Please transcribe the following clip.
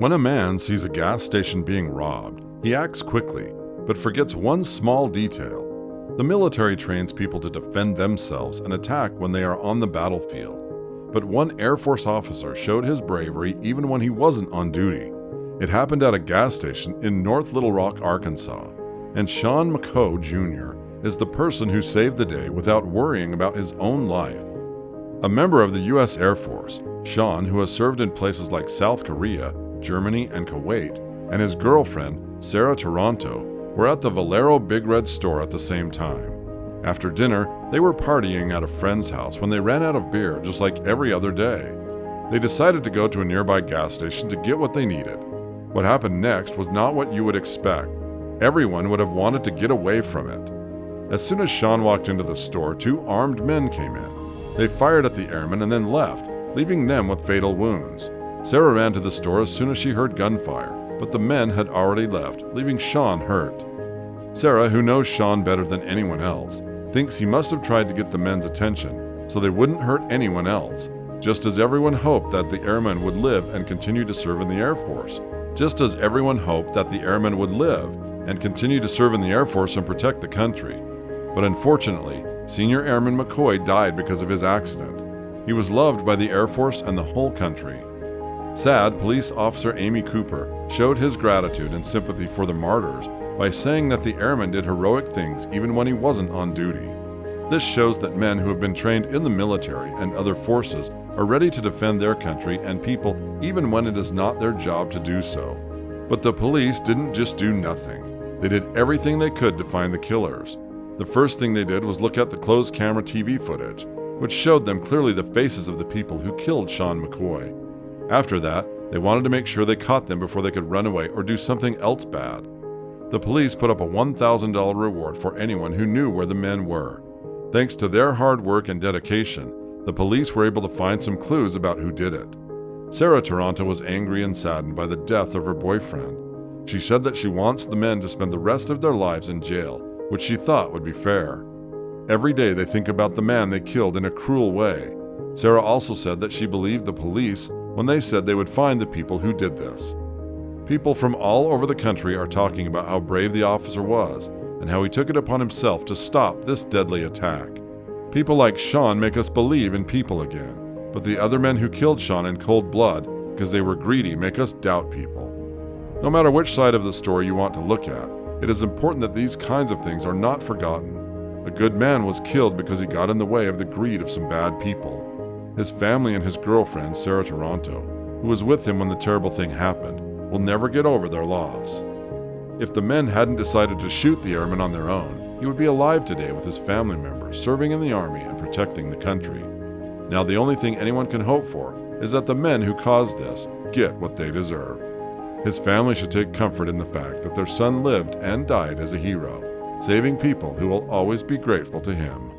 When a man sees a gas station being robbed, he acts quickly, but forgets one small detail. The military trains people to defend themselves and attack when they are on the battlefield. But one Air Force officer showed his bravery even when he wasn't on duty. It happened at a gas station in North Little Rock, Arkansas, and Sean McCoy Jr. is the person who saved the day without worrying about his own life. A member of the U.S. Air Force, Sean, who has served in places like South Korea, Germany, and Kuwait, and his girlfriend, Sarah Toronto, were at the Valero Big Red store at the same time. After dinner, they were partying at a friend's house when they ran out of beer just like every other day. They decided to go to a nearby gas station to get what they needed. What happened next was not what you would expect. Everyone would have wanted to get away from it. As soon as Sean walked into the store, two armed men came in. They fired at the airmen and then left, leaving them with fatal wounds. Sarah ran to the store as soon as she heard gunfire, but the men had already left, leaving Sean hurt. Sarah, who knows Sean better than anyone else, thinks he must have tried to get the men's attention so they wouldn't hurt anyone else, just as everyone hoped that the airmen would live and continue to serve in the Air Force. Just as everyone hoped that the airmen would live and continue to serve in the Air Force and protect the country. But unfortunately, Senior Airman McCoy died because of his accident. He was loved by the Air Force and the whole country. Sad, Police Officer Amy Cooper showed his gratitude and sympathy for the martyrs by saying that the airman did heroic things even when he wasn't on duty. This shows that men who have been trained in the military and other forces are ready to defend their country and people even when it is not their job to do so. But the police didn't just do nothing. They did everything they could to find the killers. The first thing they did was look at the closed camera TV footage, which showed them clearly the faces of the people who killed Sean McCoy. After that, they wanted to make sure they caught them before they could run away or do something else bad. The police put up a $1,000 reward for anyone who knew where the men were. Thanks to their hard work and dedication, the police were able to find some clues about who did it. Sarah Toronto was angry and saddened by the death of her boyfriend. She said that she wants the men to spend the rest of their lives in jail, which she thought would be fair. Every day they think about the man they killed in a cruel way. Sarah also said that she believed the police when they said they would find the people who did this. People from all over the country are talking about how brave the officer was and how he took it upon himself to stop this deadly attack. People like Sean make us believe in people again, but the other men who killed Sean in cold blood because they were greedy make us doubt people. No matter which side of the story you want to look at, it is important that these kinds of things are not forgotten. A good man was killed because he got in the way of the greed of some bad people. His family and his girlfriend, Sarah Toronto, who was with him when the terrible thing happened, will never get over their loss. If the men hadn't decided to shoot the airman on their own, he would be alive today with his family members serving in the army and protecting the country. Now the only thing anyone can hope for is that the men who caused this get what they deserve. His family should take comfort in the fact that their son lived and died as a hero, saving people who will always be grateful to him.